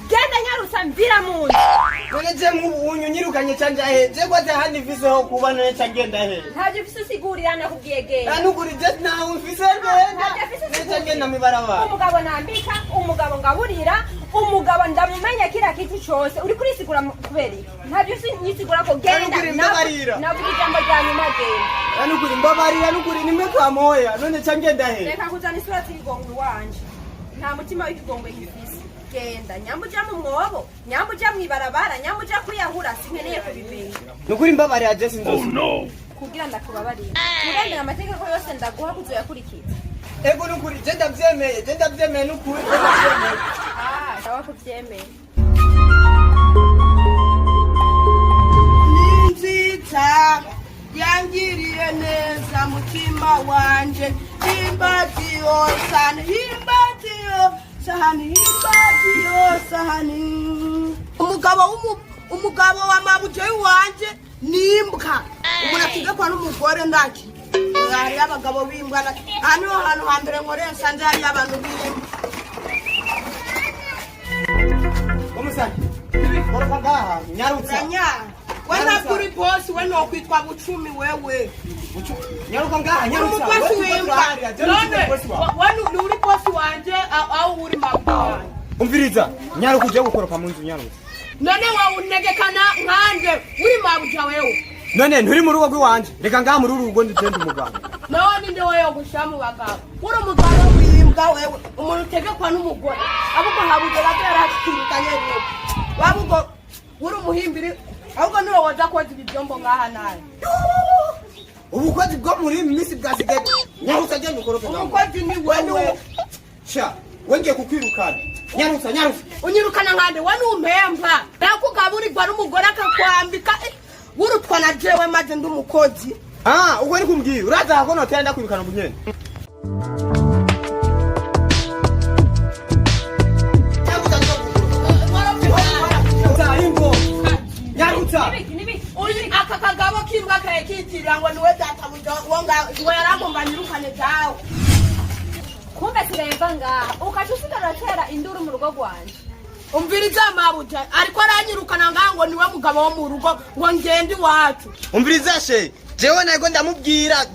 Genda nyarusa mvira munzu. None mu nyirukanye canja he. Je kwaze handi mfise ho kuba none cangenda he. Ntaje mfise sigurira nakubwiye genda. Anukuri just nawe mfise genda. Cangenda mibaraba. Umugabo nambika, umugabo ngaburira, umugabo ndamumenya kira kitu cyose. Uri kuri sigura kuberi. Ntaje nyisigura ko genda. Navuga ijambo rya nyuma genda. Anukuri mbabarira anukuri nimwe kwa moya. None cangenda he. Reka kuzana isura y'igongwe wanje. Nta mutima w'ikigongwe ngifise. Genda nyambuja mu mwobo, nyambuja mwibarabara, nyambuja kwiyahura sinkeneye kubimenya. Nukuri mbabari ya Jesse nzozi. Kugira ndakubabarira. Uremera amategeko yose ndaguha kuzoyakurikiza. Ego nukuri je ndavyemeye nukuri. Ndawa kuvyemeye. Ninzita yangiriye neza mutima wanje, himbatiyo sana himbatiyo sahani himbatiyo sahani. Umugabo wa mabuje wanje nimbwa. Umuntu atigakwa n'umugore ndaki. Hari abagabo bimbwa hano hambere nkore nsanze hari abantu bimbwa. Omusani. Koroka gaha nyarutsa. Wana kuri boss wena okwitwa bucumi wewe. Nyaruka ngaha nyarutsa. Wanu uri boss wanje au uri mabwa. Umviriza nyaruka uje gukoroka munzu nyarutsa. None wa unegekana nkanje uri mabwa wewe. None nturi mu rugo rwanje. Reka ngaha muri urugo nditende umugabo. None nde wewe gushamu bagabo. Uri umugabo wimbwa wewe. Umuntu utegekwa n'umugore. Abuko habuje bagera hakirikanye wewe. Wabugo uri umuhimbiri ahubwo niwe waza koza ibyombo ngaha naye. Ubukozi bwo muri misi bwasigaye. Nyarutsa je ngukoroke ngaho. Ubukozi ni wewe. Sha, wenge kukwirukana. Nyarutsa. Unyirukana nkande wani umpemba. Nakugaburirwa n'umugore akakwambika. Urutwa na jewe maze ndumukozi. Uko ni kumbwira. Uraza hako no tenda kwirukana bunyene. Aka kagabo kimbwa karekitira ngo niwe data wonga yaragomba nirukane dawe. Kumbe kiremba ngaha ukacusigara tera induru mu rugo rwanje. Umviriza mabuja ariko aranyirukana ngaha ngo niwe mugabo wo mu rugo ngo ngende iwacu. Umviriza she jewe nego ndamubwira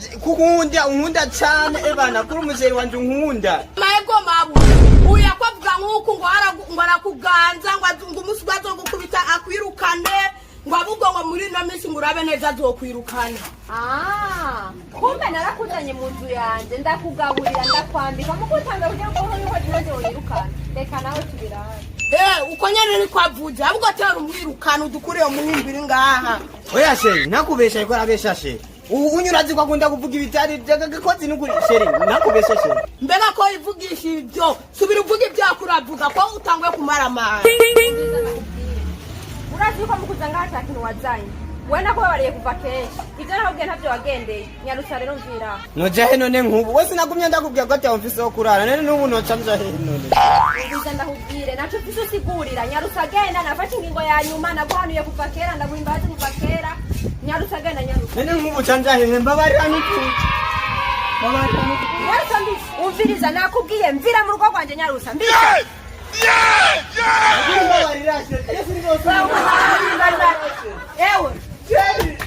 unkunda cyane ebana kuri umujeri wanje unkunda. Mayego mabuja uya kwavuga nkuko ngo arakuganza ngo umuswazo gukubita akwirukane. Ngwabugo ngo muri no misi ngurabe neza zokwirukana. Kumbe narakuzanye munzu yanje ndakugaburira ndakwambika mukutanga kugira ngo niho dinaje wirukana. Reka nawe tubirane. Uko nyene ni kwavuze ahubwo tera umwirukana udukure yo muhimbiri ngaha. Oya she nakubesha iko arabesha she. Unyurazi kwa kunda kuvuga ibitari gakozi n'ukuri she nakubesha she. Mbega ko ivugisha ibyo subira uvuga ibyakuravuga ko utangwe kumara amara. Urazi ko mukuzanga hatakintu wazanye. Wena ko babariye kuva kesha. Ivyo nahubwiye ntavyo wagendeye. Nyarutsa rero mvira. Noja he none nkubu. Wese nagumye ndakubwiye ko ati mfise ho kurara. None nubu noca mja he none. Ubiza ndahubwire naco mfise usigurira. Nyarutsa genda nafashe ingingo ya nyuma naguhanuye kuva kera ndaguhimbaza kuva kera. Nyarutsa genda nyarutsa. None nkubu canja he mbabarira n'iki. Nyarutsa mbi. Umviriza nakubwiye mvira mu rugo rwanje nyarutsa mbi. Ewe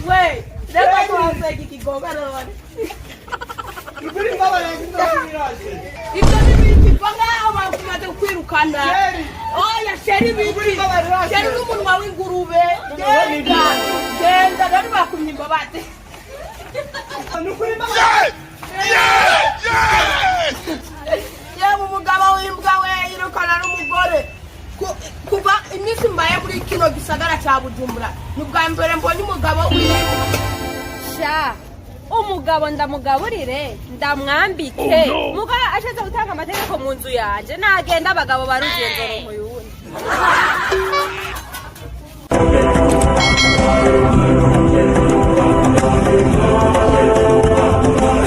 we leba tuanze kikigonga none iburi mbabara y'indoriraje ibyo bibiti banga abakumaze kwirukana oya sheri bibiri sheri n'umunwa w'ingurube genda bari bakumye imbabate nukuri mbabara yewe umugabo w'imbwa we yirukana n'umugore kuba imisi mbaye muri kino gisagara cya Bujumbura nubwa mbere mbonye umugabo w'imbwa. Sha umugabo ndamugaburire ndamwambike mugabo ashaze gutanga amategeko mu nzu yanje nagenda abagabo barugenzo roho yundi.